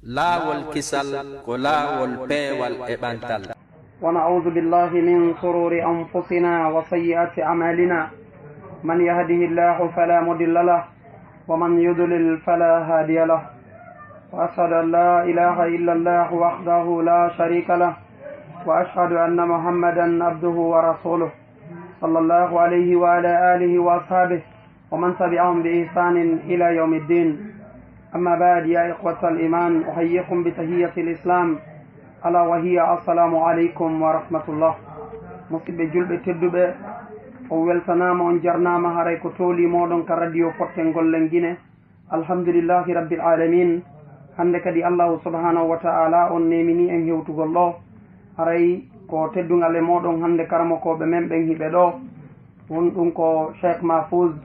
laawol kisal ko laawol peewal e ɓantal. ونعوذ بالله من شرور أنفسنا وسيئات أعمالنا من يهده الله فلا مضل له ومن يضلل فلا هادي له وأشهد أن لا إله إلا الله وحده لا شريك له وأشهد أن محمدا عبده ورسوله صلى الله عليه وعلى آله وأصحابه ومن تبعهم بإحسان إلى يوم الدين. أما بعد يا إخوة الإيمان أحييكم بتحية الإسلام ألا وهي السلام عليكم ورحمة الله. مصيبة جلبة تدبة وويلتنام ونجرنام هاري كتولي مودن كرديو فتن قلن الحمد لله رب العالمين. hande kadi allahu subhanahu wa ta'ala on nemini en hewtugol ɗo haray ko teddungal e moɗon hande karamokoɓe men ɓen hiɓe ɗo won ɗum ko cheikh mahfouz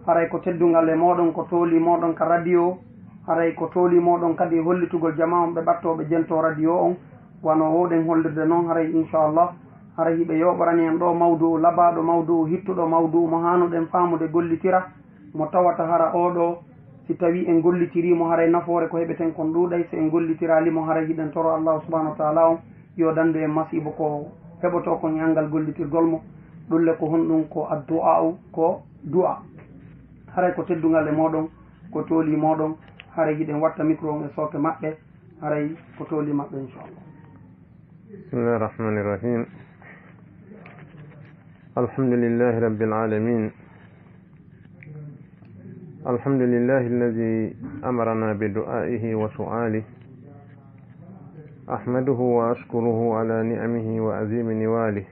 haray ko teddungal e moɗon ko tooli moɗon ka radio haray ko tooli moɗon kadi hollitugol jama on ɓe ɓattoɓe jento radio on wano woɗen hollirde noon haray inchallah haray hiɓe yoɓorani en ɗo mawdu labaɗo mawdu hittuɗo mawdu mo hanuɗen famude gollitira mo tawata hara oɗo si tawi en gollitirimo haray nafoore ko heɓeten kon ɗuuɗay so en gollitiralimo haray hiɗen toro allahu subahanahu wa taala on yo dandu en masibo ko heɓoto kon ñangal gollitirgol mo ɗulle ko honɗum ko addu'a u ko du'a haray ko teddungal e moɗon ko tooli moɗon haray hiɗen watta micro on e sooke maɓɓe haray ko tooli maɓɓe inchallah. bismillahi rahmani rahim. alhamdulillahi rabbil alamin. الحمد لله الذي أمرنا بدعائه وسؤاله أحمده وأشكره على نعمه وعظيم نواله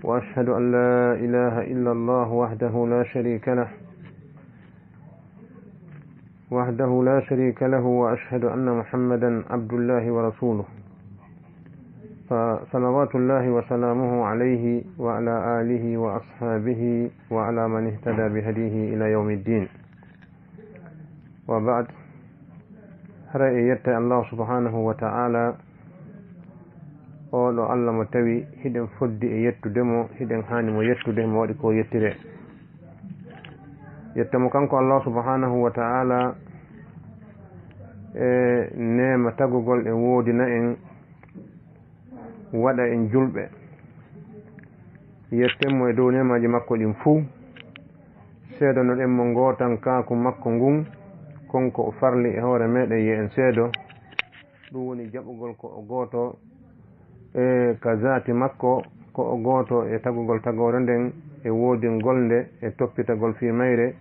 وأشهد أن لا إله إلا الله وحده لا شريك له وأشهد أن محمدا عبد الله ورسوله فصلوات الله وسلامه عليه وعلى آله وأصحابه وعلى من اهتدى بهديه إلى يوم الدين. وبعد رأيت الله سبحانه وتعالى أولو الله متوي هدن فدي يتدمو هدن هانمو يتدمو ودكو يتري يتمكنكو الله سبحانه وتعالى نعم تقول ودنا إن waɗa en julɓe yettenmo e dow nemaji makko ɗin fuu seedanoɗen mo gootan kaku makko ngun konko o farli e hoore meɗen ye en seedo ɗum woni jaɓugol ko o gooto e ka zati makko ko o gooto e tagugol tagore nden e woodingol nde e toppitagol fi mayre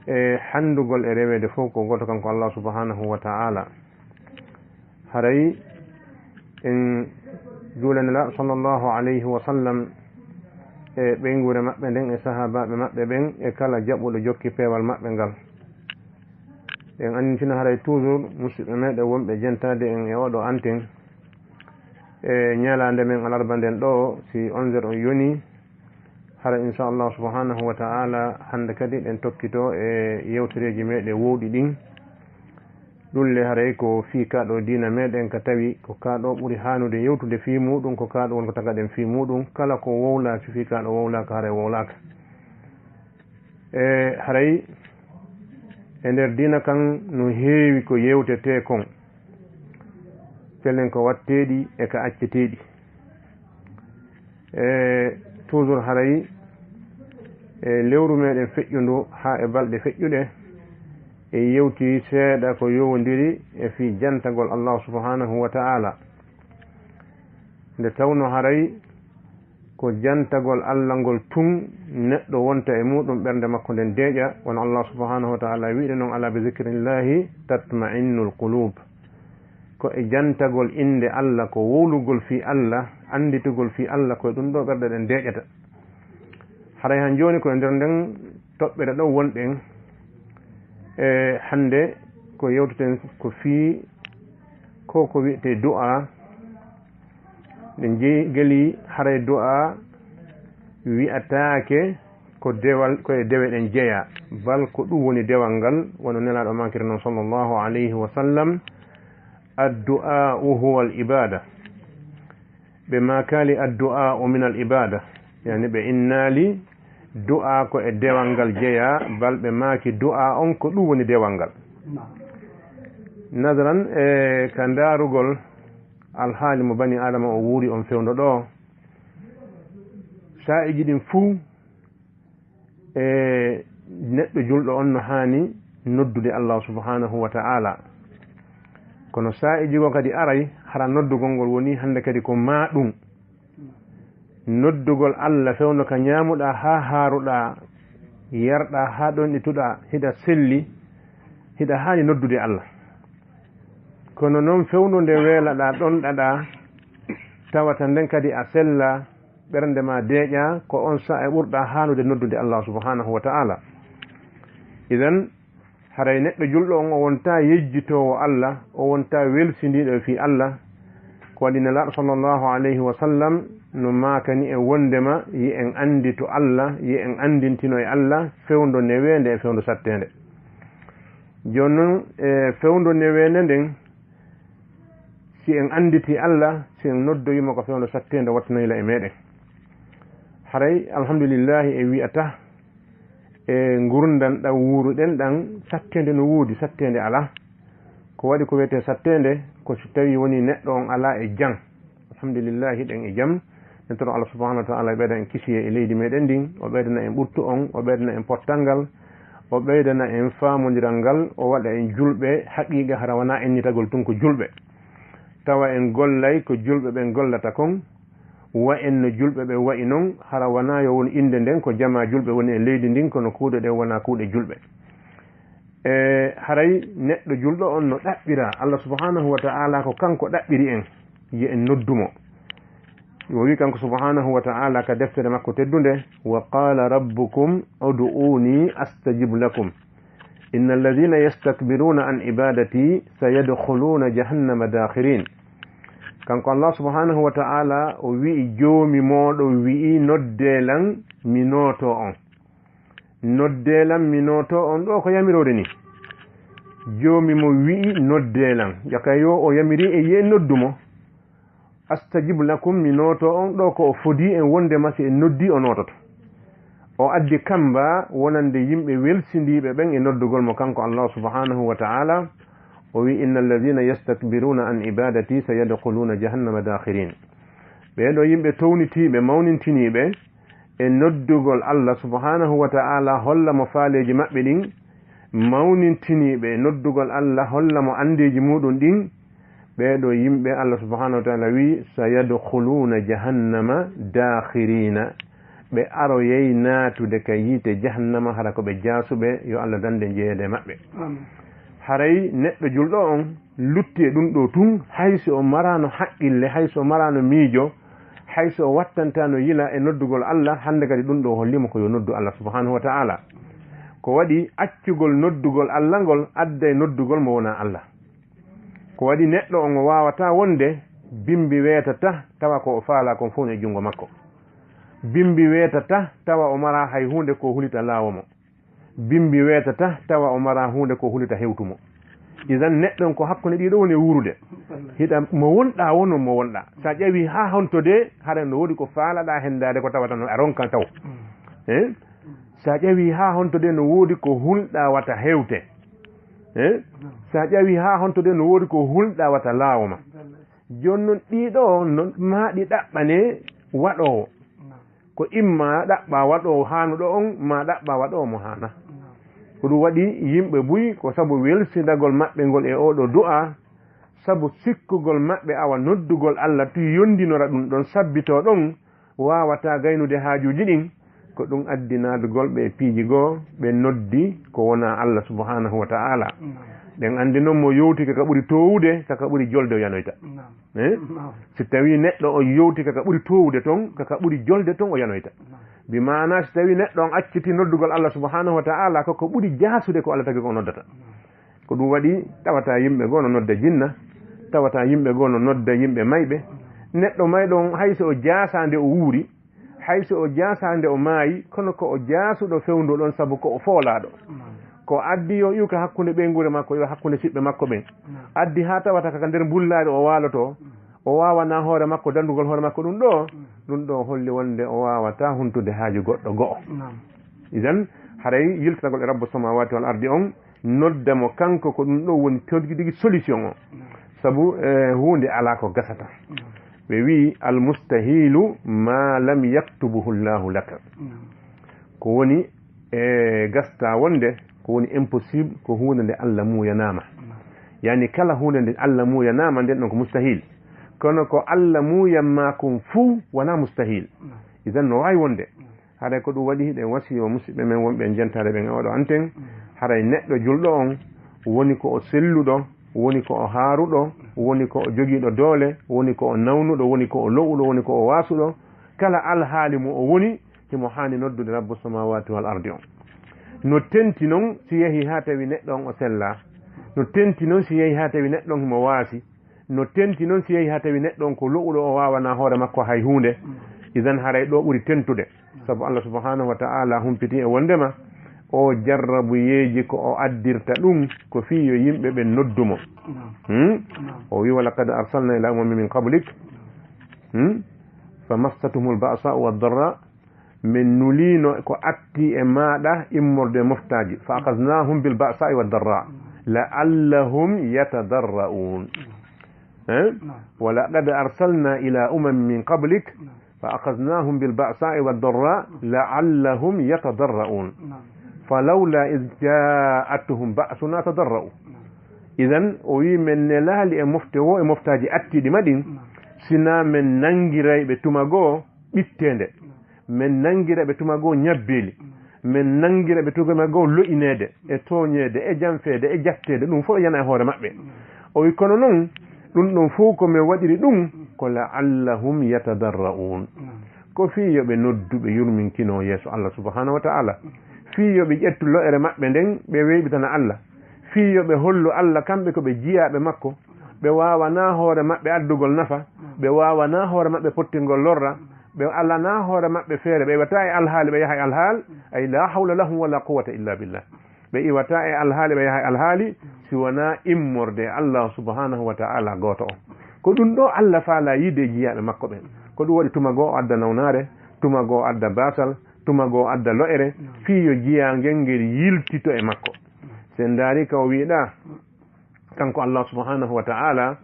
e handugol e rewede fof ko gooto kanko Allah subhanahu wa ta'ala. haray en juulanela sallllahu alayhi wa sallam e ɓeygure maɓɓe nden e sahabaɓe maɓɓe ɓen e kala jaɓuɗo jokki peewal maɓɓe ngal. en annitina haray toujours musidɓe meɗen wonɓe jentade en e oɗo anten e ñalande men alarba nden ɗo si 11h on yoni hara inchallahu subhanahu wa ta'ala hande kadi ɗen tokkito e yewtereji meɗen wowɗi ɗin ɗulle haray ko fii kaɗo dina meɗen ka tawi ko kaɗo ɓuri hanude yewtude fi muɗum ko kaɗo wonko tagaɗen fi muɗum kala ko wowlaki fi kaɗo wowlaka haray wowlaka e haray e nder dina kan no heewi ko yewtete kon pellen ko watteɗi e ka acceteɗi e toujours haray e lewru meɗen feƴƴundu ha e balɗe feƴƴuɗe e yewti seeɗa ko yowodiri e fi jantagol Allah subhanahu wa ta'ala nde tawno haray ko jantagol Allah ngol tun neɗɗo wonta e muɗum ɓernde makko nden deeƴa won Allah subhanahu wa ta'ala wiɗe noon ala bi zicrillahi tatma'innul qulub ko e jantagol inde Allah ko wowlugol fi Allah anditugol fi Allah koye ɗum ɗo ɓerɗe ɗen deeƴata haray han joni koye nder nden toɓɓere ɗo wonɗen e hande ko yewteten ko fii ko wiyete du'a nde geli haray du'a wi'atake ko dewal koye dewe ɗen jeeya bal ko ɗum woni dewal ngal wono nelaɗo mankire noon sallllahu alayhi wa sallam addu'a huwa al ibada ɓe makali addu'a min al ibada yani ɓe innali du'a ko e dewal ngal jeeya balɓe maaki du'a on ko ɗum woni dewal ngal nadaran ka ndarugol alhaali mo bani adama o wuuri on fewndo ɗo sa'iji ɗin fuu neɗɗo julɗo on no haani noddude Allah subhanahu wa ta'ala kono sa'iji go kadi aray hara noddugol ngol woni hande kadi ko maɗum noddugol Allah fewndo ka ñaamuɗa ha haaruɗa yarɗa ha ɗon ɗituɗa hiɗa selli hiɗa haani noddude Allah kono noon fewndo nde weelaɗa ɗon ɗaɗa tawata nden kadi a sella ɓernde ma deeƴa ko on sa'a ɓurɗa haanude noddude Allah subhanahu wa ta'ala idan haray neɗɗo julɗo on o wonta yejjitowo Allah o wonta welsindiɗo fi Allah ko waɗi nelaɗo sallllahu alayhi wa sallam no makani e wondema yi en andi to Allah yi en andintino e Allah fewndo newende e fewndo sattende joni noon e fewndo newende nden si en anditi Allah si en noddoyima ko fewndo sattende wattanoyla e meɗen haray alhamdulillahi e wi'ata e gurdan ɗan wuuruɗen ɗan sattende no wuudi sattende ala ko waɗi ko wiyete sattende ko so tawi woni neɗɗo on ala e jang alhamdulillahi ɗen e jaam en tono Allah subhanahu wa ta'ala ɓeyda en kisiye e leydi meɗen ndin o ɓeydana en ɓurtu on o ɓeydana en pottalngal o ɓeydana en famodiral ngal o waɗa en julɓe haqiqa hara wona ennitagol tun ko julɓe tawa en gollay ko julɓe ɓen gollata kon wa en no julɓe ɓe wayi noon hara wona yo woni inde nden ko jama julɓe woni e leydi ndin kono kuuɗe ɗe wona kuuɗe julɓe haray neɗɗo julɗo on no ɗaɓɓira Allah subhanahu wa ta'ala ko kanko ɗaɓɓiri en yi en noddumo o wi kanko subhanahu wa ta'ala ka deftere makko teddunde wa qala rabbukum ud'uni astajib lakum inna alladhina yastakbiruna an ibadati sayadkhuluna jahannama dakhirin kanko Allah subhanahu wa ta'ala o wi'i joomi moɗo wi'i noddelan mi noto on noddelan mi noto on ɗo ko yamirode ni joomi mo wi'i noddelan jaka yo o yamiri e yi'e noddumo astajib lakum mi noto on ɗo ko o fodi en wonde masi en noddi o nototo o addi kamba wonande yimɓe welsindiɓe ɓen e noddugol mo kanko Allah subhanahu wa ta'ala o wi inna alladhina yastakbiruna an ibadati sayadkhuluna jahannama dakhirin ɓeɗo yimɓe townitiɓe mawnintiniɓe e noddugol Allah subhanahu wa ta'ala holla mo faaleji maɓɓe ɗin mawnintiniɓe noddugol Allah holla mo andeji muɗum ɗin ɓeɗo yimɓe Allah subhanahu wa ta'ala wi sayadkhuluna jahannama dakhirina ɓe aroyey naatude ka yiite jahannama hara ko ɓe jaasuɓe yo Allah dande jeeyede maɓɓe haray neɗɗo julɗo on lutti e ɗum ɗo tun hayso o marano haqqille hayso o marano miijo hayso o wattantano yila e noddugol Allah hande kadi ɗum ɗo hollimo ko yo noddu Allah subhanahu wa ta'ala ko waɗi accugol noddugol Allah ngol adda e noddugol mo wona Allah ko waɗi neɗɗo on o wawata wonde bimbi weetata tawa ko o faala kon fof e jungo makko bimbi weetata tawa o mara hay hunde ko hulita laawo mo bimbi weetata tawa o mara hunde ko hulita hewtumo idan neɗɗon ko hakkunde ɗiɗo woni wurude hiɗa mo wonɗa wono mo wonɗa sa ƴeewi ha hontode hara no woodi ko faalaɗa hendade ko tawata no a ronkan taw sa ƴeewi ha hontode no woodi ko hulɗa wata hewte sa ƴeewi ha hontode no woodi ko hulɗa wata laawoma joni noon ɗiɗo no maaɗi ɗaɓɓane waɗowo ko imma ɗaɓɓa waɗowo hanuɗo on ma ɗaɓɓa waɗowo mo hana ko ɗum waɗi yimɓe buyi ko sabu welsidagol maɓɓe ngol e oɗo du'a sabu sikkugol maɓɓe awa noddugol Allah tu yondinora ɗum ɗon sabbito ɗon wawata gaynude haajuji ɗin ko ɗum addinadugol ɓe piiji goo ɓe noddi ko wona Allah subhanahu wa ta'ala ɗen andi noon mo yowti kaka ɓuri towude kaka ɓuri jolde o yanoyta si tawi neɗɗo o yowti kaka ɓuri towude toon kaka ɓuri jolde toon o yanoyta bi mana si tawi neɗɗo on acciti noddugol Allah subhanahu wa ta'ala koko ɓuri jasude ko Allah tagi ko noddata ko ɗum waɗi tawata yimɓe goo no nodda jinna tawata yimɓe goo no nodda yimɓe mayɓe neɗɗo mayɗon hayso o jasande o wuuri hayso o jasande o maayi kono ko o jasuɗo fewndo ɗon saabu ko o foolaɗo ko addi yo iwka hakkunde ɓeygure makko yo hakkunde siɓɓe makko ɓen addi ha tawata kaka nder bullaɗo o waaloto o wawana hoore makko dandugol hoore makko ɗum ɗo holli wonde o wawata huntude haaju goɗɗo go'o idan haray yiltanagol e rabbu samawati wal ardi on noddamo kanko ko ɗum ɗo woni todgidigi solution o sabu hunde ala ko gasata ɓe wi almustahilu ma lam yaktubuhu llahu laka ko woni gasta wonde ko woni impossible ko hunde nde Allah muyanama yani kala hunde nde Allah muyanama nden ɗon ko mustahil kono ko Allah muyamma kon fuu wona mustahil idan no wawi wonde haɗa ko ɗum waɗi ɗen wasiyo musidɓe men wonɓe jentare ɓen oɗo anten haɗay neɗɗo julɗo on woni ko o selluɗo woni ko o haaruɗo woni ko o jogiiɗo doole woni ko o nawnuɗo woni ko o lowuɗo woni ko o waasuɗo kala alhaali mo o woni himo haani noddude rabbu samawati wal ardi on no tenti noon si yehi ha tawi neɗɗo on o sella no tenti noon si yehi ha tawi neɗɗo on himo waasi no tenti noon si yehi ha tawi neɗɗo on ko lowuɗo o wawana hoore makko hay hunde idan haray ɗo ɓuri tentude sabu Allah subhanahu wa ta'ala humpiti e wondema o jarrabu yeeji ko o addirta ɗum ko fiyo yimɓe ɓe noddumo o wi walaqad arsalna ila umamin min qablik fa massatuhum lba'sa'u waddarra min nulino ko atti e maɗa immorde moftaji fa akadnahum bilba'sa'i waddarra la'allahum yatadarra'un walaqad arsalna ila umamin min qablik fa akadnahum bilba'sa'i waddarra la'allahum yatadarra'un falawla id ja'atuhum ba'suna tadarra'u idan o wi men ne laali e mofte wo e moftaji attiɗi maɗin sina men nangiray ɓe tuma goo ɓittende men nangira ɓe tuma goo ñabbeli men nangira ɓe tuma goo lo'inede e tooñede e janfede e jattede ɗum fof yana e hoore maɓɓe o wi kono noon ɗum ɗon fof ko min waɗiri ɗum ko la'allahum yatadarra'un ko fiyoɓe nodduɓe yurminkino yeeso Allah subhanahu wa ta'ala fiyoɓe ƴettu lo'ere maɓɓe nden ɓe weeɓitana Allah fiyoɓe hollu Allah kamɓe ko ɓe jiyaɓe makko ɓe wawana hoore maɓɓe addugol nafa ɓe wawana hoore maɓɓe pottingol lorra ɓe alana hoore maɓɓe feere ɓe iwata e alhaali ɓe yaha e alhaal ay la hawla lahum wala quwata illa billah ɓe iwata e alhaali ɓe yaha e alhaali si wona immorde Allah subhanahu wa ta'ala goto o ko ɗum ɗo Allah faala yiide jiyaɓe makko ɓen ko ɗum waɗi tuma goo o adda nawnare tuma goo o adda basal tuma goo o adda lo'ere fiyo jiyangel ngel yiltito e makko sen daari ka o wiiɗa kanko Allah subhanahu wa ta'ala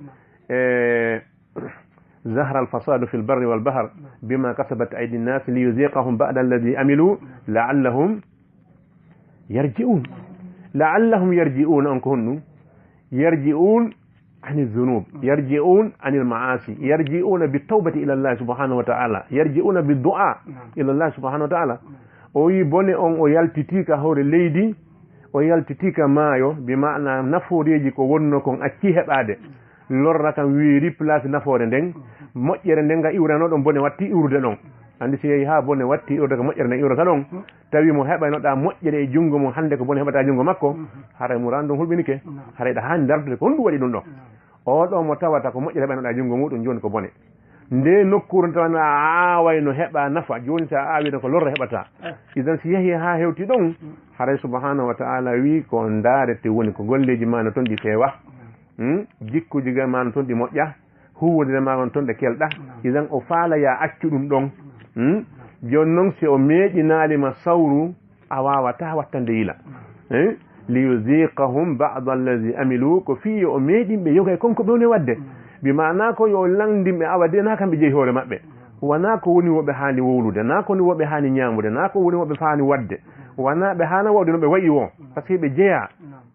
zahra alfasadu fi lbarri walbahr bima kasabat aydi nnas liyuziqahum ba'da alladi amilu la'allahum yarji'un la'allahum yarji'un on ko honɗum yarji'un عن الذنوب يرجعون عن المعاصي يرجعون بالتوبة إلى الله سبحانه وتعالى يرجعون بالدعاء إلى الله سبحانه وتعالى o yi bone on o yaltitika hoore leydi o yaltitika maayo bima'na nafooreji ko wonno kon acci heɓade lorra kam wiiri place nafoore nden moƴƴere nden ga iwrano ɗon bone watti iwrude ɗon andi si yehi ha bone watti iwrude ko moƴƴere nden iwrata ɗon tawi mo heɓaynoɗa moƴƴere e junngo mum hande ko bone heɓata junngo makko haray mo ranɗum hulɓinike harayɗa hani dardude ko honɗum waɗi ɗum ɗo oɗo mo tawata ko moƴƴere heɓaynoɗa junngo muɗum joni ko bone nde nokkuru tawana a awayno heɓa nafa joni sa awino ko lorra heɓata idan si yehi ha hewti ɗon haray subhanahu wa ta'ala wi ko darete woni ko golleji ma no toon ɗi feewa jikkuji ga ma no toon ɗi moƴƴa huwodire ma no toon ɗe kelɗa idan o faala ya accu ɗum ɗon joni noon si o meeƴinalima sawru a wawata wattande yila liyuziqahum ba'da allazi amilu ko fiyo o meeɗinɓe yoga e konko ɓe woni wadde bimana ko yo langdimɓe awade na kamɓe jeeyi hoore maɓɓe wona ko woni woɓe haani wowlude na ko woni woɓe haani ñaamude na ko woni woɓe haani wadde wona ɓe haana wawde no ɓe wayi wo par ce que ɓe jeeya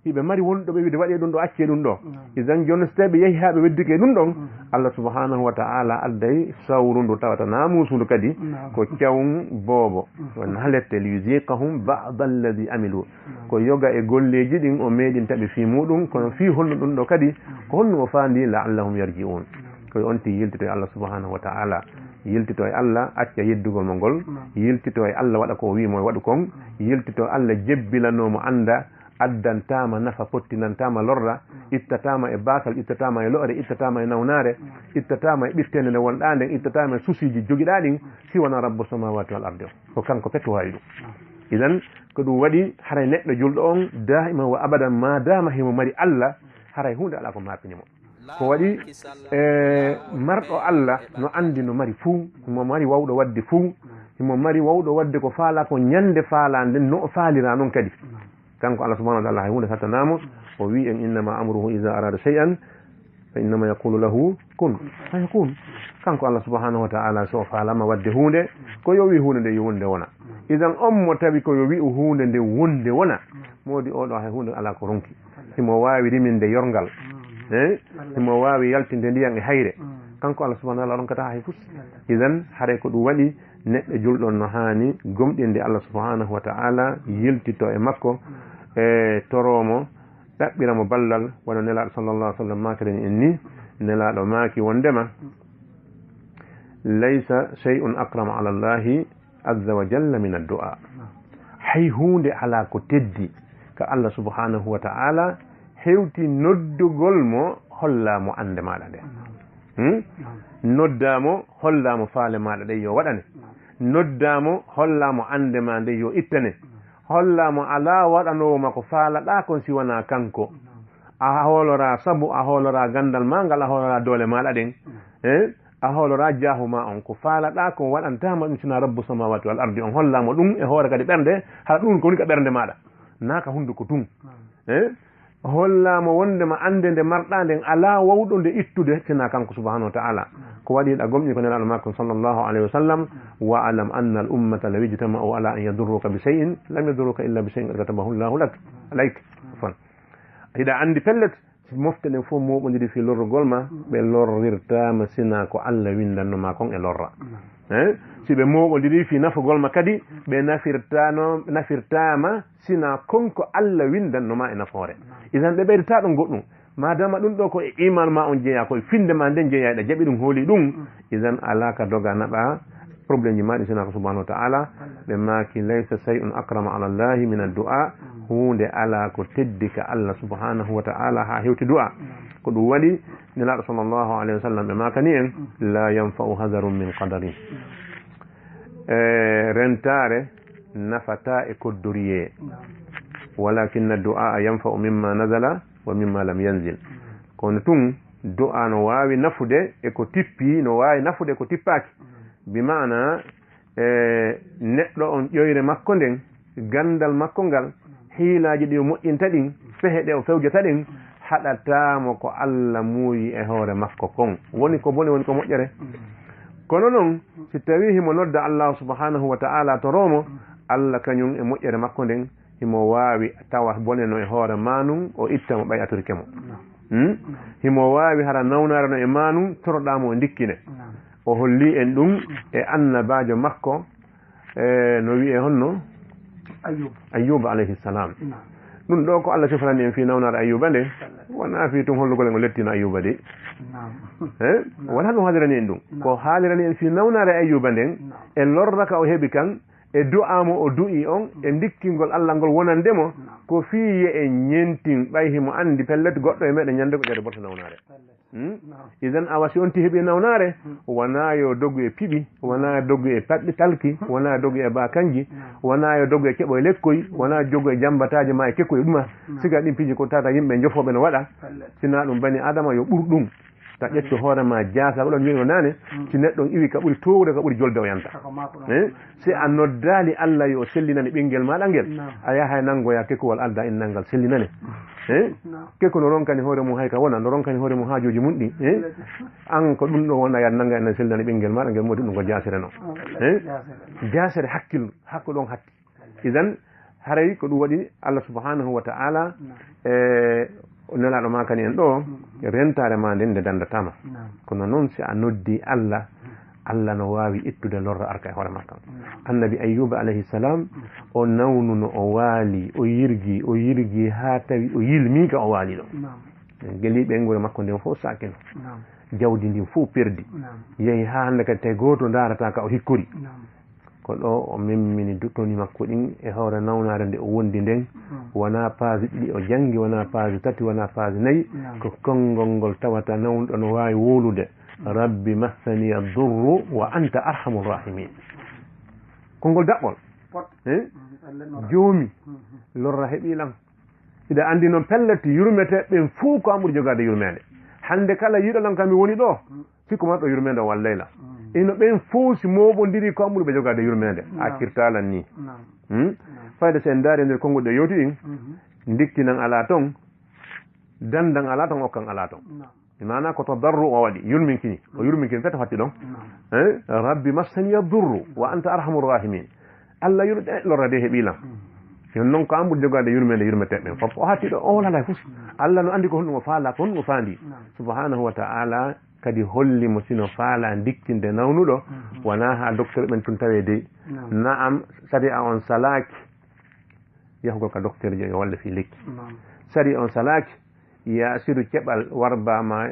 hiɓe mari wonɗo ɓe wiide waɗe ɗum ɗo acce ɗum ɗo idan joni so tawi ɓe yehi ha ɓe weddike ɗum ɗon Allah subhanahu wa ta'ala adday sawru ndu tawata namusundu kadi ko cawum boobo halette liyuziqahum ba'da alladi amilu ko yoga e golleji ɗin o meeɗintaɓe fi muɗum kono fi holno ɗum ɗo kadi ko honno o faandi la'allahum yarji'un koye on ti yiltito e Allah subhanahu wa ta'ala yiltito e Allah acca yeddugol mo ngol yiltito e Allah waɗa ko wimo e waɗu kon yiltito Allah jebbilanomo anda addantama nafa pottinantama lorra ittatama e basal ittatama e lo'ere ittatama e nawnare ittatama e ɓiftende nde wonɗa nden ittatama e susiji joguiɗa ɗin si wona rabbu samawati wal ardi o ko kanko petto wawi ɗum idan ko ɗum waɗi haray neɗɗo julɗo on da'ima wa abadan ma dama himo mari Allah haray hunde ala ko mapinimo ko waɗi marɗo Allah no andi no mari fuu mo mari wawɗo wadde fuu himo mari wawɗo wadde ko faala ko ñande faalande no o faalira noon kadi kanko Allah subhanahu wa ta'ala hay hunde sattanamo o wi en innama amruhu iza arada shay'an fa innama yaqulu lahu kun fayakun. kanko Allah subhanahu wa ta'ala so falama wadde hunde ko yo wi hunde nde yo wonde wona idan on mo tawi ko yo wi hunde nde wonde wona modi oɗo hay hunde ala ko ronki himo wawi riminde yorgal himo wawi yaltinde ndiyan e hayre kanko Allah subhanahu wa ta'ala ronkata hay fus idan hare ko ɗum waɗi neɗɗo julɗon no hani gomɗinde Allah subhanahu wa ta'ala yiltito e makko e toromo ɗaɓɓiramo ballal wona nelaɗo sallallahu alaihi wa sallam makaren en ni nelaɗo maaki wondema laysa shay'un akrama ala allahi azza wa jalla min ad-du'a hay hunde ala ko teddi ka Allah subhanahu wa ta'ala hewti noddugol mo hollamo ande maɗa nde noddamo hollamo faale maɗa ɗe yo waɗane noddamo hollamo ande ma nde yo ittane hollamo ala waɗanowo mako faalaɗa kon si wona kanko a hoolora sabu a hoolora gandal ma ngal a hoolora doole maɗa ɗen a hoolora jahuma on ko faalaɗa kon waɗantama ɗum sina rabbu samawati wal ardi on hollamo ɗum e hoore kadi ɓernde haɗa ɗum ko woni ka ɓernde maɗa naka hunduko tun hollamo wondema ande nde marɗa nden ala wawɗo nde ittude sina kanko subhanahu wa ta'ala ko waɗiɗa gomƴi ko nelaɗo makko sallllahu alayhi wa sallam wa alam anna al ummata law ijtama'u ala an yadurruka bi shay'in lam yadurruka illa bi shay'in qad katabahu llahu lak alayk fon hiɗa andi pellet mofte ɗen fof moɓodiri fi lorrugol ma ɓe lorrirtama sina ko Allah windannoma kon e lorra si ɓe moɓodiri fi nafugol ma kadi ɓe nafirtama sina konko Allah windannoma e nafoore idan ɓe ɓeydata ɗon goɗɗum madama ɗum ɗo ko e iman ma on jeeya koye finde ma nden jeeyayɗa jaɓi ɗum hooli ɗum idan alaka doga naɓa probléme ji maɗi sina ko subhanahu wa ta'ala ɓe maki laysa shay'un akrama ala llahi min ad-du'a hunde ala ko teddi ka Allah subhanahu wa ta'ala ha hewti du'a ko ɗum waɗi nelaɗo sallllahu alayhi wa sallam ɓe makani en la yanfa'u hadarun min qadarin rentare nafata e koddoriye walakinna du'a yanfa'u mimma nazala wa mimma lam yanzil kono tun du'a no wawi nafude e ko tippi no wawi nafude ko tippaki bimana neɗɗo on ƴoyre makko nden gandal makko ngal hiilaji ɗi o moƴƴinta ɗin fehe ɗe o fewjata ɗin haɗatamo ko Allah muuyi e hoore makko kon woni ko boni woni ko moƴƴere kono noon si tawi himo nodda Allah subhanahu wa ta'ala to romo Allah kañum e moƴƴere makko nden himo wawi tawa bone no e hoore manum o itta mo ɓay aturike mo himo wawi hara nawnare no e manum toroɗamo o dikkine o holli en ɗum e annabajo makko no wi'e honno ayyuba alayhi salam ɗum ɗo ko Allah sifrani en fi nawnare ayyuba nde wona fi tun hollugol en o lettino ayyuba de wona ɗum haalirani en ɗum ko haalirani en fi nawnare ayyuba nden e lorraka o heeɓi kan e du'amo o du'i on e dikkingol Allah ngol wonandemo ko fiye e ñentin ɓay himo andi pellet goɗɗo e meɗen ñande ko ƴade boto nawnare idan awa si on ti heeɓi nawnare wona yo doggu e piɓi wona doggu e paɗɗi talki wona doggu e bakanji wona yo doggu e keɓo e lekkoy wona joggu e jambataji ma e kekkoye ɗuma siga ɗin piiji ko tata yimɓe jofoɓe no waɗa sina ɗum bani adama yo ɓur ɗum ta ƴetto hoorema jaasa oɗon wiino nane si neɗɗon iwi ka ɓuuri towde ka ɓuuri jolde o yanta si a noddali Allah yo sellinani ɓinguel maɗa ngel a yaha nangoya kekkowal alda innal ngal sellinane kekko no ronkani hoore mum hay ka wona no ronkani hoore mum haajoji mum ɗi an ko ɗum ɗo wona yad nanga enen sellinani ɓinguel maɗa ngel modi ɗum ko jasere noon jasere hakkillu hakko ɗon hatti idan haray ko ɗum waɗi Allah subhanahu wa ta'ala nelaɗo makani en ɗo rentare ma nden nde dandatama kono noon si a noddi Allah no wawi ittude lorra arka e hoore makka annabi ayyuba alayhi salam o nawnu no o waali o yirgi ha tawi o yilmi ka o waali ɗo geliɓe ngure makko nden fof sakino jawdi ndin fof perdi yehi ha hande kadi tawi goto darata ka o hikkori ko ɗo o memmini duttoni makko ɗin e hoore nawnare nde o wondi nden wona page ɗiɗi o jangi wona page tati wona page nayyi ko konngol ngol tawata nawnuɗo no wawi wolude rabbi massani ad-durru wa anta arhamur rahimin konngol daɓɓol joomi lorra heeɓilam ida andi noon pellet yurmete ɓen fuu ko amɓuri jogade yurmede hande kala yiɗolan kam mi woni ɗo sikko man ɗo yurmede o wallayla ino ɓen fof si moɓodiri ko amɓuri ɓe jogade yurmede a kirtalan ni fayde sen daari nder konguɗe yewti ɗin dikkinan ala ton dandan ala ton okkan ala ton mana ko tadarru o waɗi yurminkini o yurminkini fete fatti ɗon rabbi massani yadurru wa anta arhamur rahimin allah yurɗe lorrade heeɓilam yon noon ko ambude jogade yurmede yurmeteɓen fof o hatti ɗo o wolala fof allah no andi ko honɗum o faala ko honɗum o faandi subhanahu wa ta'ala kadi hollimo sino faala dikkinde nawnuɗo wona ha docteur ɓen tun tawe dey naam sadi a on salaki yahugol ka docteur je yo walla fi lekki sadi on salaki ya siru keɓal warbama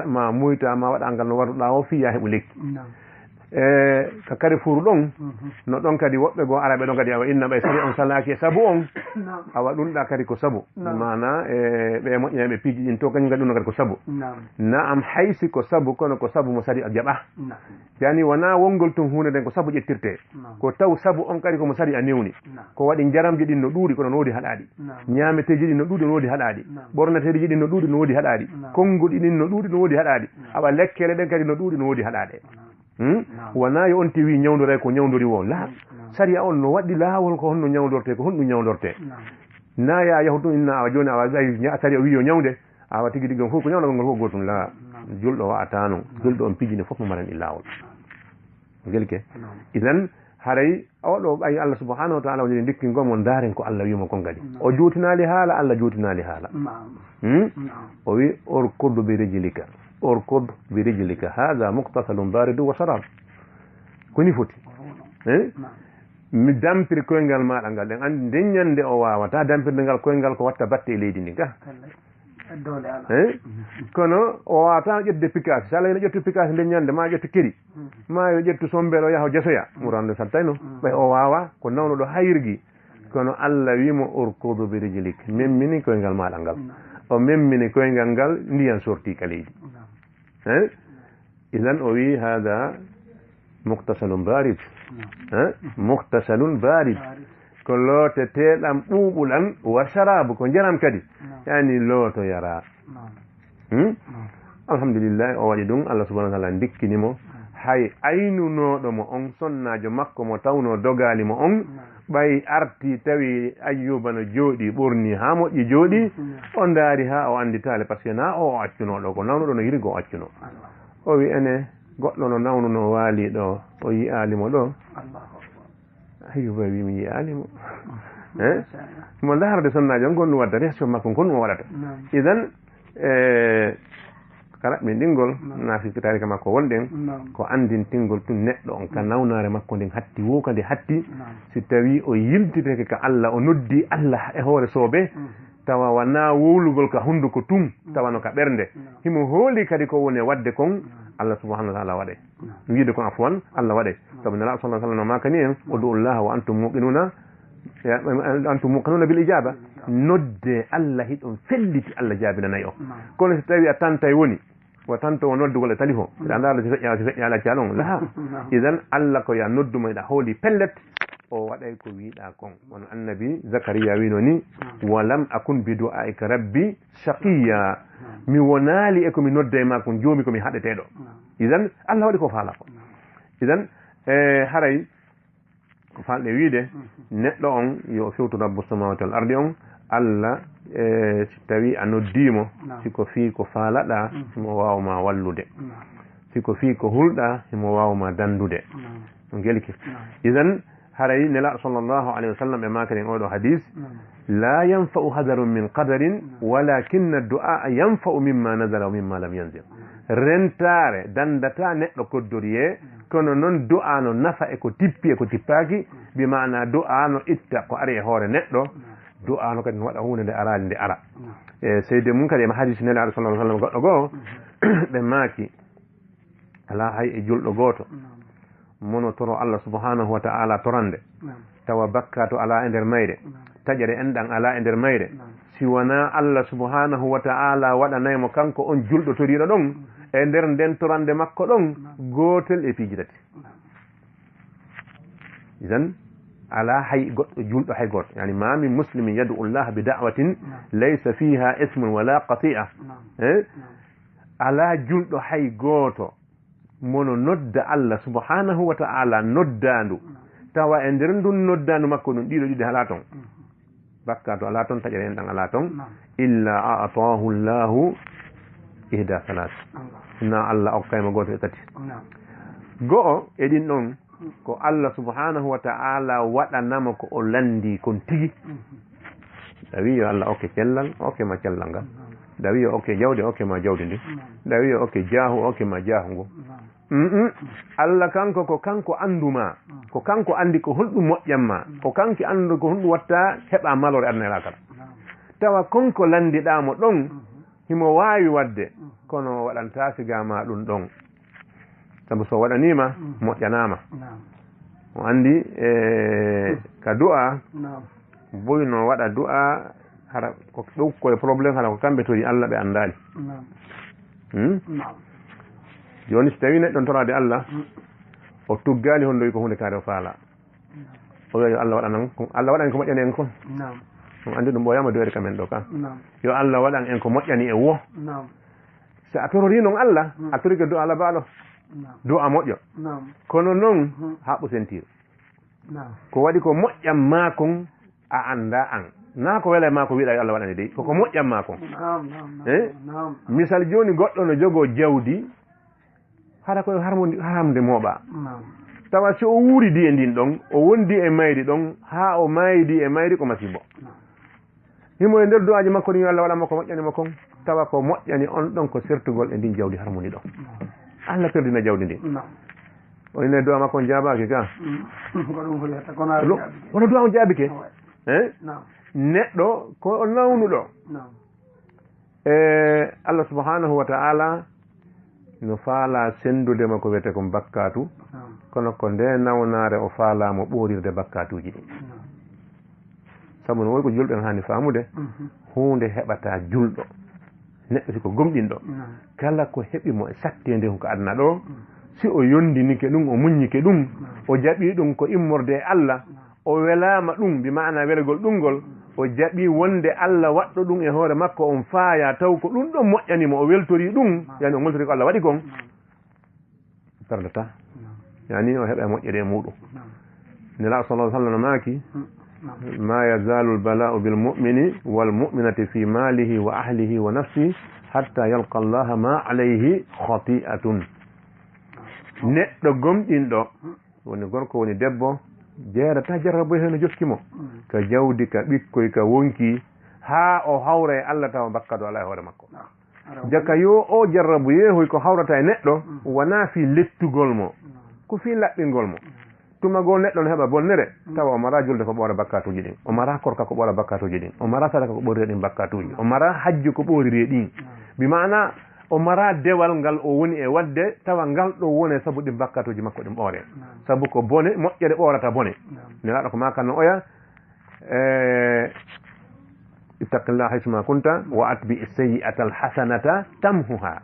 ma muytama waɗangal no waruɗa o fi ya heɓu lekki ka kadi furu ɗon no ɗon kadi woɓɓe goo araɓe ɗon kadi awa inna ɓay sadi on salaki e saabu on awa ɗumɗa kadi ko saabu mana ɓe moƴƴinaɓe piiji ɗin to kañum kadi ɗum kadi ko saabu naam haysi ko saabu kono ko saabu mo sadi a jaɓa yani wona wongol tun hunde nden ko saabu ƴettirte ko taw saabu on kadi komo sadi a newni ko waɗi jaramji ɗin no ɗuuɗi kono no woodi haɗaɗi ñameteji ɗin no ɗuuɗi no woodi haɗaɗi ɓornateji ɗin no ɗuuɗi no woodi haɗaɗi konnguɗi ɗin no ɗuuɗi no woodi haɗaɗi awa lekkele ɗen kadi no ɗuuɗi no woodi haɗaɗe wona yo on tiwi ñawdore ko ñawdori wo la sariya on no waɗi laawol ko honno ñawdorte ko honɗum ñawdorte na ya yahu ɗum inna awa joni awa sariya wi yo ñawde awa tigi tigi on fof ko ñawdagol ngol fof gotum la julɗo wa'ata noon julɗo on pijine fof mo marani laawol gelke idan haray oɗo ɓayi allah subhanahu wa ta'ala woni dikki gomo daren ko allah wimo kon kadi o juutinali haala allah juutinali haala o wi orkud bi rijlika orkud bi rijlika hada muqtasalun baridu wa sharab koni foti mi dampir koyngal maɗa ngal ɗen andi nden ñande o wawata dampirde ngal koyngal ko watta batte e leydi ndi ga kono o wawata ƴettude pikasi so allah ene ƴettu pikasi nden ñande ma ƴettu keri ma yo ƴettu sombelo yaha jesoya murande saltayno ɓay o wawa ko nawno ɗo hayrgui kono allah wimo urkudu bi rijlik memmini koyngal maɗa ngal o memmini koyngal ngal ndiyan sorti ka leydi idan o wi hada muqtasalun barid muqtasalun barid ko looteteɗam ɓuuɓuɗan wa sharabu ko jaram kadi yani looto yara alhamdulillah o waɗi ɗum allah subahana wa taala dikkinimo hay aynunoɗomo on sonnajo makko mo tawno dogalimo on ɓay arti tawi ayyuba no jooɗi ɓurni ha moƴƴi jooɗi o daari ha o anditale par ce que na o accunoɗo ko nawnuɗo no yirigo o accuno o wi ene goɗɗo no nawnuno waali ɗo o yiyalimo ɗo ayyuba wi mi yiyalimo mo darde sonnajo on gonɗum wadda reaction makko gonɗum o waɗata idan karaɓɓe ɗingol nafiɓe tarika makko wonɗen ko andintingol tun neɗɗo on ka nawnare makko nden hatti woka nde hatti si tawi o yiltiteke ka allah o noddi allah e hoore soobe tawa wana wowlugol ka hunduko tun tawano ka ɓernde himo hooli kadi ko woni wadde kon allah subahanahu wa taala waɗe wiide kon afwan allah waɗe sabu nala sa sallam makani en udullaha wa antum muqinuna bil ijaba nodde allah hiɗon felliti allah jaabinanayi o kono so tawi a tantay woni wa tanto o noddugol e téléphone ɓeɗa andala si feƴƴala calon laha idan allah ko ya nodduma eɗa hooli pellet o waɗay ko wiiɗa kon wono annabi zacharia wino ni walam akun bi du'aika rabbi shaqiya mi wonali e komi nodda e ma kon joomi komi haɗeteɗo idan allah waɗi ko faala ko idan haray ko falɗe wiide neɗɗo on yo fewtu rabbu samawati wal ardi on allah si tawi a noddimo siko fii ko faalaɗa himo wawma wallude siko fii ko hulɗa himo wawma dandude ɗum gelki idan haray nela sallllahu alayhi wa sallam e makarin oɗo hadis la yanfa'u hadarun min qadarin walakinna du'a yanfa'u mimma nazala wa mimma lam yanzil rentare dandata neɗɗo koddoriye kono noon du'a no nafa e ko tippi e ko tippaki bi mana du'a no itta ko ari e hoore neɗɗo du'a no kadi no waɗa hunde nde arali nde ara e seyde mum kadi ema hadis nele aɗa sallah sallam goɗɗo goo ɓe maaki ala hay e julɗo gooto mono toro allah subhanahu wa ta'ala torande tawa bakka to ala e nder mayre taƴere enɗan ala e nder mayre si wona allah subhanahu wa ta'ala waɗanaymo kanko on julɗo toriɗo ɗon e nder nden torande makko ɗon gotel e piiji tati idan ala hay goɗɗo julɗo hay goto yani ma min muslimin yad'u llaha bi da'watin laysa fiha ismun wala qati'a ala julɗo hay goto mono nodda allah subhanahu wa ta'ala noddandu tawa e nder ndun noddandu makko ɗum ɗiɗo ɗiɗi ala ton bakkatu ala ton taƴere en ɗan ala ton illa a'tahu llahu ihda salat na Allah okkayma goto e tati go'o e ɗin ɗon ko Allah subhanahu wa ta'ala waɗanama ko o landi kon tigi dawi yo Allah okke cellal okke ma cellal ngal dawi yo okke jawde okke ma jawde ndi dawi yo okke jaahu okke ma jaahu ngu Allah kanko ko kanko anduma ko kanko andi ko hulɗum moƴƴanma ko kanki andu ko hulɗum watta heɓa malore adnela kala tawa konko landiɗamo ɗon himo wawi wadde kono waɗanta sigama ɗum ɗon sabu so waɗanima moƴƴanama o andi ka du'a boyno waɗa du'a hara ko ɗow koye probléme hara ko kamɓe tori Allah ɓe andali joni so tawi neɗɗon torade Allah o tuggali hondoyi ko hunde kaare o faala o wiya yo Allah waɗanan Allah waɗan ko moƴƴani en kon on andi ɗum ɓoyama doyre kamen ɗo kam yo Allah waɗan en ko moƴƴani e wo so a torori noon Allah a torike do Allah baalo do a moƴƴo kono noon haɓu sentir ko waɗi ko moƴƴan ma kon a anda an na ko wela ma ko wiɗa yo Allah waɗani dey koko moƴƴan ma kon misal joni goɗɗo no jogo jawdi hara koye haramde mooɓa tawa so o wuuridi e ndin ɗon o wondi e mayri ɗon ha o maydi e mayri ko masibo himo e nder du'aji makko ni yo Allah waɗanma ko moƴƴanima kon tawa ko moƴƴani on ɗon ko sertugol e ndin jawdi harmoni ɗon Allah perdina jawdi ndin o ine du'a makko on jaabaki ka wono du'a on jaabike neɗɗo ko nawnuɗo e Allah subhanahu wa ta'ala no faala sendudema ko wiyete ko bakkatu kono ko nde nawnare o faalamo ɓorirde bakkatuji ɗi sabu no woy ko julɓe en hani faamude hunde heɓata julɗo neɗɗo siko gomɗinɗo kala ko heɓimo e sattede ko adna ɗo si o yondinike ɗum o muññike ɗum o jaɓi ɗum ko immorde e Allah o welama ɗum bi mana welgol ɗumgol o jaɓi wonde Allah waɗɗo ɗum e hoore makko on faaya taw ko ɗum ɗon moƴƴanimo o weltori ɗum yani o moltori ko Allah waɗi kon perdata yani o heɓa moƴƴere e muɗum nela sallallahu alaihi wasallam maaki ma yazalu albala'u bilmu'mini walmu'minati fi malihi wa ahlihi wa nafsihi hatta yalqa Allah ma alayhi khati'atun neɗɗo gomɗinɗo woni gorko woni debbo jeerata jarrabo hen no joskimo ka jawdi ka ɓikkoy ka wonki ha o hawra e Allah tawa bakkado ala e hoore makko jaka yo o jarrabu yeehoy ko hawrata e neɗɗo wona fi lettugol mo ko fi laɓɓingol mo tumagol neɗɗo no heɓa bonnere tawa o mara julde ko ɓoora bakkatuji ɗin o mara korka ko ɓoora bakkatuji ɗin o mara sadaka ko ɓoorire ɗin bakkatuji o mara hajju ko ɓoorire ɗin bi mana o mara dewal ngal o woni e wadde tawa ngal ɗo wone sabu ɗi bakkatuji makko ɗin ɓoore sabu ko bone moƴƴere ɓoorata bone nelaɗo ko makanno oya ittaqillah haysuma kunta wa atbi sayyi'ata alhasanata tamhuha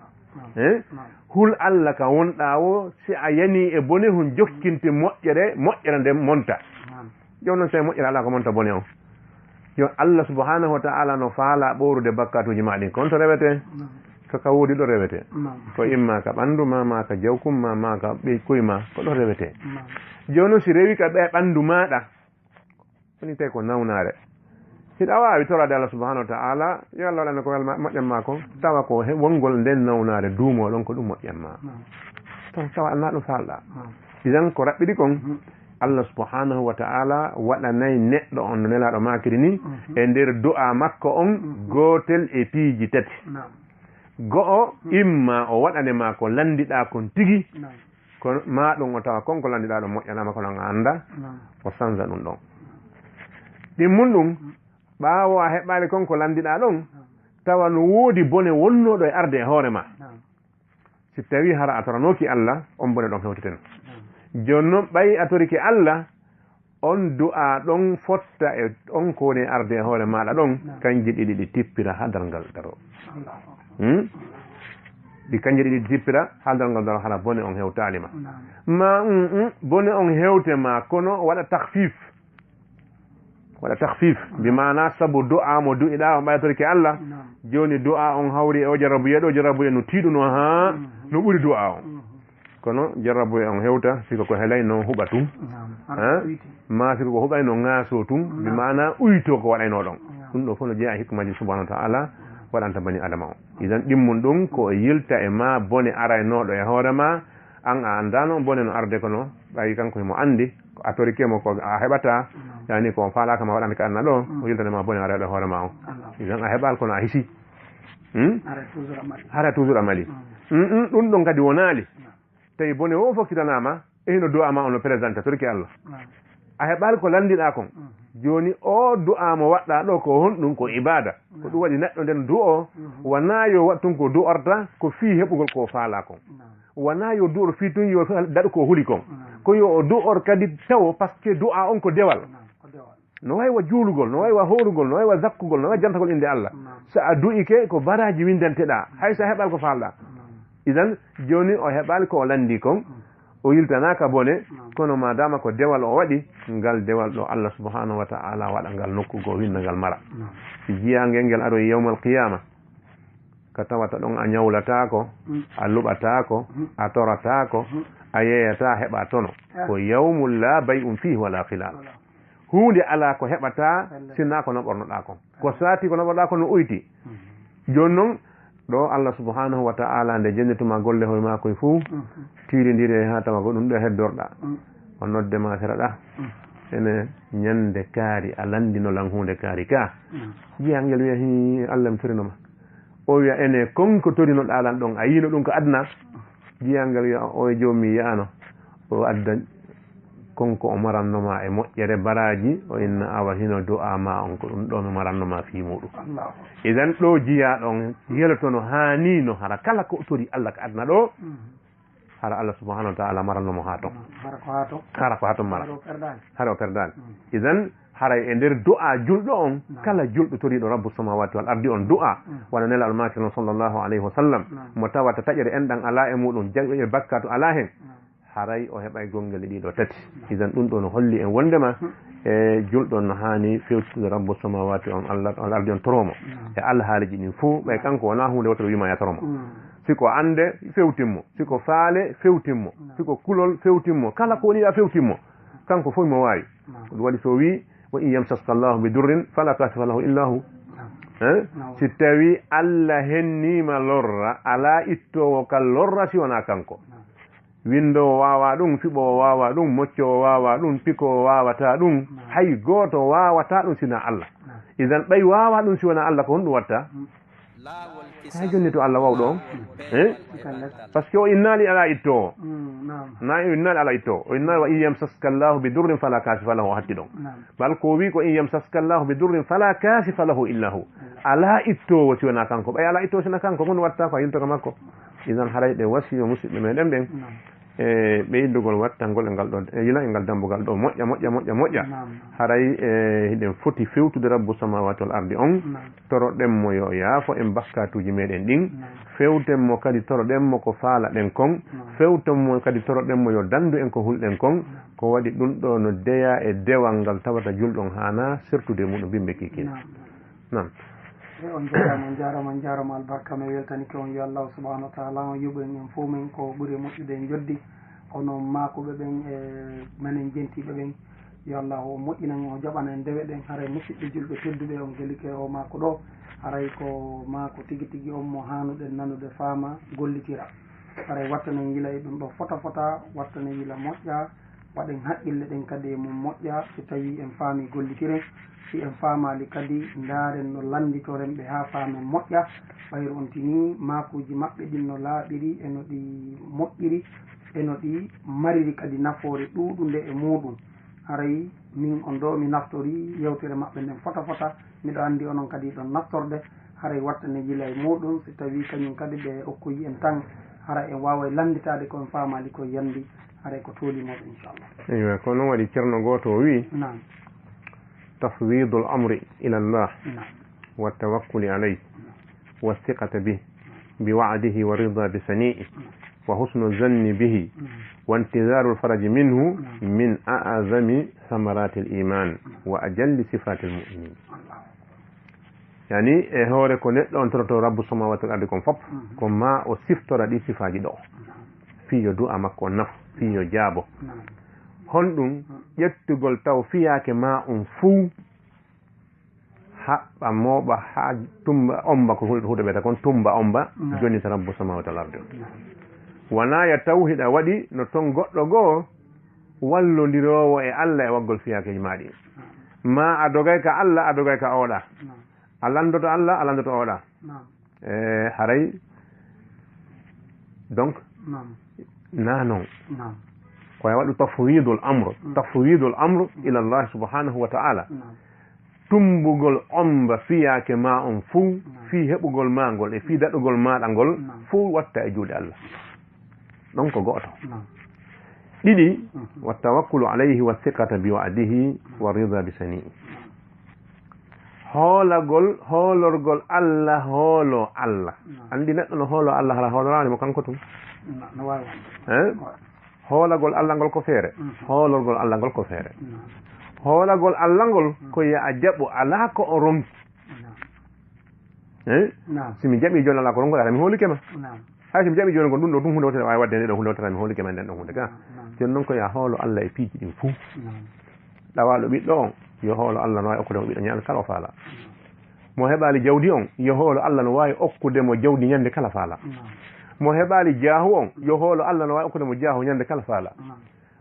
hul Allah ka wonɗa o si a yani e bone hun jokkinte moƴƴere nde monta joni noon tawi moƴƴere ala ko monta bone on yo Allah subhanahu wa ta'ala no faala ɓorude bakkatuji ma ɗin kon to rewete ko ka woodi ɗo rewete ko imma ka ɓandu ma ka jawkum ma ka ɓeykoy ma ko ɗo rewete joni si rewi ka ɓe ɓandu maɗa woni tawi ko nawnare hiɗa wawi torade Allah subhanahu wa ta'ala yo Allah waɗane ko moƴƴan ma kon tawa ko wongol nden nawnare duumo ɗon ko ɗum moƴƴan ma tawa alna ɗum falɗa idan ko raɓɓiɗi kon Allah subhanahu wa ta'ala waɗanayi neɗɗo on no nelaɗo makiri ni e nder du'a makko on gotel e piiji tati go'o imma o waɗane ma ko landiɗa kon tigi ko ma ɗum o tawa konko landiɗa ɗo moƴƴanama kono a anda o sanza ɗum ɗon ɗimmun ɗum ɓaawo a heɓɓali konko landiɗa ɗon tawa no woodi bone wonnoɗo e arde e hoore ma si tawi hara a toranoki Allah on bone ɗon hewteten joni noon ɓayi a torike Allah on du'a ɗon fotta e on ko woni arde e hoore maɗa ɗon kanji ɗiɗi ɗi tippira ha darngal daro ɗi kanji ɗiɗi tippira ha darngal daro hara bone on hewtalima ma bone on hewtema kono waɗa takhfif bi mana sabu du'a mo du'iɗa on ɓaytorike Allah joni du'a on hawri e o jarabuye ɗo jarabuye no tiɗuno ha no ɓuri du'a on kono jarrabu e on hewta siko ko helayno huɓa tum ma siko ko huɓayno ŋaaso tum bi mana uyto ko waɗayno ɗon ɗum ɗo fof no jeeya hikmaji subhanahu wa ta'ala waɗanta bani adama o idan ɗimmun ɗum ko yilta e ma bone araynoɗo e hoore ma an a andano bone no arde kono ɓayi kanko himo andi a torikemo ko a heɓata yani ko falaka ma waɗanta ka anna ɗo o yiltanema bone arayɗo e hoore ma o idan a heɓal kono a hisi hara toujours amali ɗum ɗon kadi wonali tawi bone o fokkitanama e hino du'a ma on no présenté torki Allah a heɓali ko landiɗa kon joni o du'a mo waɗɗa ɗo ko honɗum ko ibada ko ɗum waɗi neɗɗo nden du'o wona yo waɗtun ko du'orta ko fii heɓugol ko faala kon wona yo du'or fii tun yo daɗo ko huli kon ko yo o du'or kadi taw par ce que du'a on ko dewal no waywa juulugol no waywa horugol no waywa zakkugol no wawi jantagol inde Allah so a du'ike ko baraji windanteɗa hay so a heɓal ko falɗa idan joni o heɓali ko o landi kon o yiltanaka bone kono madama ko dewal o waɗi ngal dewal ɗo Allah subhanahu wa ta'ala waɗa ngal nokkugo winda ngal mara si jiyangel ngel aɗo yawmal qiyama ka tawata ɗon a ñawlatako a luɓatako a toratako a yeyata heɓa tono ko yawmul la bay'un fihi wala khilal hunde ala ko heɓata sinna ko naɓornoɗa kon ko sati ko naɓorɗa ko no uyti joni noon ɗo Allah subhanahu wa ta'ala nde jennituma golle hoye ma koye fuu tiridire ha tawa ko ɗum ɗo heddorɗa o nodde ma seraɗa ene ñande kaari a landino lan hunde kaari ka jiyangel wiya hi Allah mi torinoma o wiya ene konko torinoɗa lan ɗon a yino ɗum ko adna jiyangel wiya o jommi yano o adda konko o marannoma e moƴƴere baraji o inna awa hino du'a ma on ko ɗum ɗo mi marannoma fi muɗum idan ɗo jiya ɗon yelotono hanino hara kala ko tori Allah ko adna ɗo hara Allah subhanahu wa ta'ala marannomo ha ton hara ko ha ton mara hara o perdani idan haray e nder du'a julɗo on kala julɗo toriɗo rabbu samawati wal ardi on du'a wona nela almakil sallllahu alayhi wa sallam mo tawata taƴere enɗan ala e muɗum jaɓe bakkatu ala hen haray o heɓay gongel ɗiɗo tati idan ɗum ɗo no holli en wondema e julɗo no hani fewtude rabbu samawati on Allah on ardi on toromo e Allah haaliji ɗin fuu ɓay kanko wona hunde wotere wima ya toromo siko ande fewtimmo siko faale fewtimmo siko kulol fewtimmo kala ko woni a fewtimmo kanko fof mo wawi ɗum waɗi so wi wa in yamsaska llahu bi durrin fala kashifa lahu illa hu si tawi Allah hennima lorra ala ittowo kal lorra si wona kanko windo wawa ɗum fiɓo wawa ɗum mocco wawa ɗum piko wawata ɗum hay goto wawata ɗum sina Allah idan ɓay wawa ɗum si wona Allah ko honɗum watta hay jonni to Allah wawɗo on par ce que o innali ala ittowo na o innali ala ittowo o innali wa in yamsaska llahu bi durrin fala kashifa lahu o hatti ɗon bal ko wi ko in yamsaska llahu bi durrin fala kashifa lahu illa hu ala ittowo si wona kanko ɓay ala ittowo sina kanko honɗum watta ko yiltoka makko idan haray ɗe wasiyo musidɓe meɗen ɓen e ɓeydugol wattangol e ngal ɗo yila e ngal dambugal ɗo moƴƴa haray hiɗen foti fewtude rabbu samawati wal ardi on toroɗenmo yo yaafo en bakkatuji meɗen ɗin fewtenmo kadi toroɗenmo ko faala ɗen kon fewtenmo kadi toroɗenmo yo dandu en ko hulɗen kon ko waɗi ɗum ɗo no deya e dewal ngal tawata julɗon hana sertude muɗum bimɓe kikina nam on jarama albarka mi weltanike on yo Allah subhanahu wa ta'ala on yuɓen en fof men ko ɓuuri moƴƴude en joddi hono makuɓe ɓen e menen jentiɓe ɓen yo Allah o moƴƴinan o jaɓana en dewe ɗen haray musidɓe julɓe tedduɓe on guelike o mako ɗo haray ko mako tigui tigui on mo hanuɗen nanude faama gollitira haray wattanen yila e ɗum ɗo fota wattanen yila moƴƴa waɗen haqqille ɗen kadi e mum moƴƴa so tawi en faami gollitiren si en faamali kadi ndaren no landitoren ɓe ha faamen moƴƴa ɓayro on tini makuji maɓɓe ɗin no laaɓiri eno ɗi moƴƴiri eno ɗi mariri kadi nafoore ɗuɗunde e muɗum haray min on ɗo mi naftori yewtere maɓɓe nden fota miɗo andi onon kadi ɗon naftorde haray wattane jila e muɗum si tawi kañum kadi ɓe okkoyi en tan hara en wawa landitade koen faamali koye yandi haray ko toolimoɗo inchallah eywa ko noon waɗi ceerno goto o wi nam تفويض الأمر إلى الله والتوكل عليه والثقة به بوعده ورضا بسنيئه وحسن الظن به وانتظار الفرج منه من أعظم ثمرات الإيمان وأجل صفات المؤمنين يعني هوري ko neɗɗo on torto rabbu samawati wal ardi kon fop ko ma o siftora ɗi sifaji ɗo fiyo du'a makko naf fiyo jaabo نعم honɗum ƴettugol taw fiyake ma fuu haɓɓa mooɓa ha tumba omba ko huɗo ɓeta kon tumba omba joni ta rabbu samawati wal ardi wona ya tawhiɗa waɗi no ton goɗɗo goo wallodirowo e Allah e waggol fiyakeji maɗi ma a dogay ka Allah a dogay ka oɗa a landoto Allah a landoto oɗa haray donc na noon koye waɗu tafwidul amre ila Allah subhanahu wa ta'ala tumbugol omba fiyake ma fuu fi heɓugol ma ngol e fi daɗugol maɗa ngol fuu watta e juuɗe Allah ɗon ko go'oto ɗiɗi wa tawakkulu alayhi wa thiqata bi wa'dihi wa rida bi sani'i hoolorgol Allah hoolo Allah andi neɗɗo no hoolo Allah hala hoolorani mo kanko tum hoolagol Allah ngol ko feere hoolorgol Allah ngol ko feere hoolagol Allah ngol ko ya a jaɓu ala ko o ronki simi jaɓi joni ala ko ronkoɗa mi hoolike ma hay somi jaɓi joni ko ɗum ɗo ɗum hunde wotere wawi wadde nde ɗo hunde wotere mi hoolike ma nden ɗon hunde ka joni noon ko ya hoolo Allah e piiji ɗin fuu ɗawaɗo ɓiɗɗo on yo hoolo Allah no wawi okkude mo ɓiɗɗo ñande kala o faala mo heɓali jawdi on yo hoolo Allah no wawi okkude mo jawdi ñande kala faala mo heɓali jaahu on yo hoolo Allah no wawi okkude mo jaahu ñande kala faala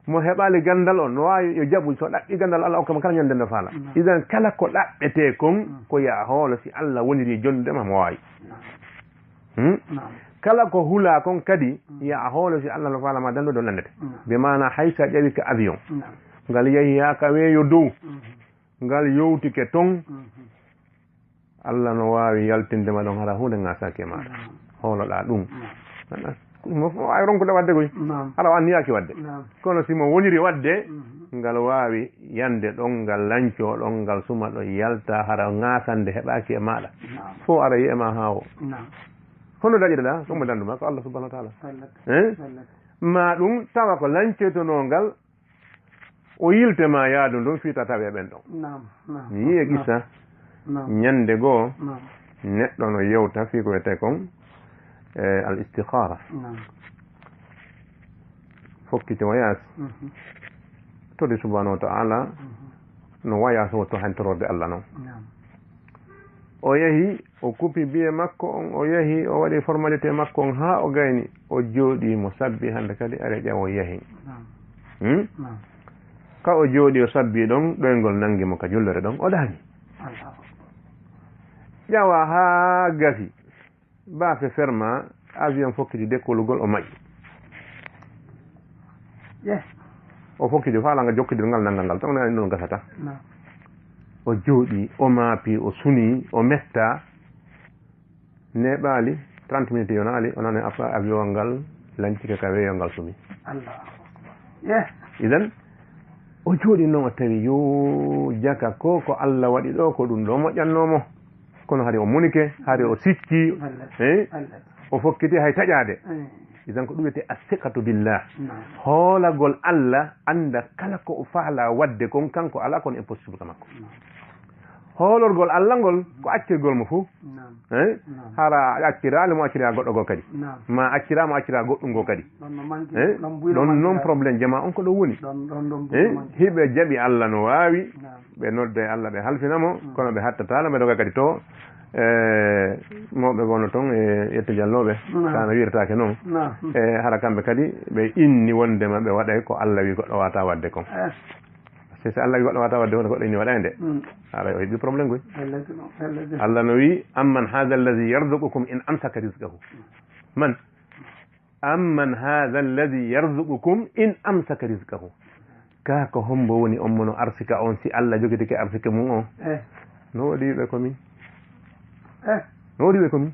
mo heɓali gandal on no wawi yo jaɓu so ɗaɓɓi gandal Allah okkamo kala ñande nde faala idan kala ko ɗaɓɓete kon ko ya hoolo si Allah woniri jondema mo wawi kala ko hula kon kadi ya hoolo si Allah no faala ma dando do landete be mana haysa ƴawi ka avion ngal yehi ha ka weeyo dow ngal yowtike ton Allah no wawi yaltindema ɗon hara hunde gasake maɗa hooloɗa ɗum ay ronkude wadde koy haɗa o anniyaki wadde kono simo woniri wadde ngal wawi yande ɗon ngal lanco ɗon ngal suma ɗo yalta hara gasande heɓaki e maɗa fo ara yiyema ha o hono daƴiɗaɗa ɗum mo danduma ko Allah subhanahu wa ta'ala ma ɗum tawa ko lancetonongal o yiltema yaadu ndun fiita tawi e ɓen ɗon mi yiye gissa ñande goo neɗɗo no yewta fi ko wiyete kon al istikhara fokkite o yaasi todi subhanahu wa ta'ala no waya so to hentorode Allah noon o yehi o kupi biye makko on o yehi o waɗi formalité makko on ha o gayni o jooɗi mo sabbi hande kadi are ƴaw o yehi ka o jooɗi o sabbi ɗon ɗoygol nangi mo ka jullere ɗon o ɗaani ƴawa ha gasi baafe ferma avion fokkiti dekkolugol o maƴi o fokkiti faalanga jokkidir ngal nangal ngal tan nani ɗon gasata o jooɗi o maapi o suni o metta neɓaali 30 minutes yonaali o nani avion ngal lancike ka weeyo ngal sumi idan o jooɗi noon o tawi yo jaka ko Allah waɗi ɗo ko ɗum ɗo moƴƴannomo kono haade o munike haade o sikki o fokkiti hay taƴaade idan ko ɗum wiyete assiqatu billah hoolagol Allah anda kala ko o faala wadde kon kanko ala kono impossible ka makko hoolorgol Allah ngol ko accirgol mo fuu hara acciraali mo accira goɗɗo goo kadi ma accira mo accira goɗɗum ngoo kadi ɗon noon probléme jama on ko ɗo woni hiɓe jaɓi Allah no waawi ɓe nodde Allah ɓe halfinamo kono ɓe hattatala ɓe doga kadi to mawɓe gono toon e yetto jalloɓe kana wiiratake noon hara kamɓe kadi ɓe inni wondema ɓe waɗay ko Allah wi goɗɗo wata wadde kon so Allah wi goɗɗo wata wadde hono goɗɗo inni waɗa nde ara o heɓi probléme goy Allah no wi amman hadha alladhi yarzuqukum in amsaka rizqahu man amman hadha alladhi yarzuqukum in amsaka rizqahu ka ko hombo woni on mono arsika on si Allah jogitike arsike mum on no waɗi wiɓe komin no waɗi wiɓe komin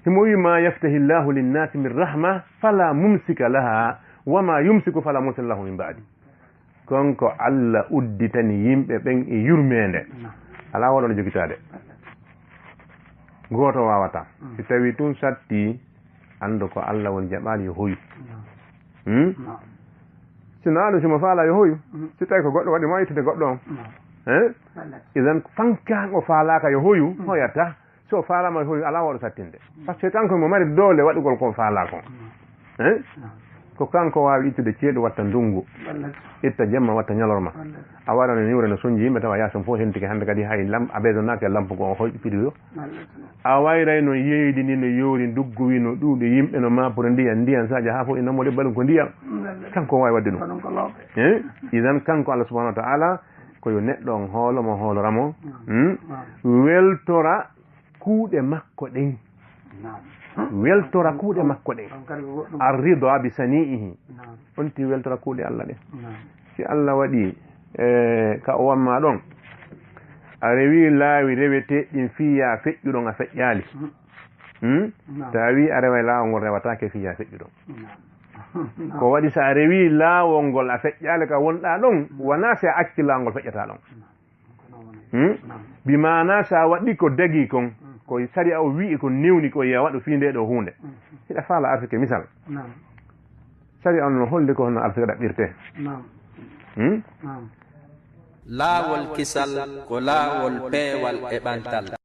himo wi ma yaftahi llahu linnasi min rahma fala mumsika laha wama yumsiku fala mursila lahu min ba'di konko Allah udditani yimɓe ɓen e yurmede ala waɗono jogitade goto wawata si tawi tun satti andu ko Allah woni jaɓali yo hoyu sino aɗum simo faala yo hoyu si tawi ko goɗɗo waɗi ma ittude goɗɗo on idan fankan o faalaka yo hoyu hoyata so faalama yo hoyu ala waɗo sattinde par ce que kanko mo mari doole waɗugol kon faala kon ko kanko waawi ittude ceeɗu watta ndungu itta jemma watta ñalorma a waɗano niwre no soñji yimɓe tawa yasam fof hentike hannde kadi hay a ɓeydonake lampe ko o hoyɗi piɗoyo a wayray no yeydi ni no yoori duggowi no ɗuuɗe yimɓe no mapore ndiyan sadio ha fof e nammo ɗebbalum ko ndiyam kanko wawi wadde ɗum idan kanko Allah subahanahu wa ta'ala koyo neɗɗo on hoolomo hooloramo weltora kuuɗe makko ɗen weltora kuuɗe makko ɗen arrida bi sani'ihi onti weltora kuuɗe Allah ɗen si Allah waɗi ka o wamma ɗon a rewi laawi reweteɗɗin fiya feƴƴuɗon a feƴƴali tawi a rewa laawol ngol rewatake fiya feƴƴuɗon ko waɗi sa rewi laawol ngol a feƴƴali ka wonɗa ɗon wona si a acci laawol ngol feƴƴata ɗon bimana sa waɗi ko dagi kon ko sari o wi'i ko newni ko yiya waɗu fi nde ɗo hunde hiɗa faala artike misal sari on no holli ko hono artike ɗaɓɓirte laawol kisal ko laawol peewal e ɓantal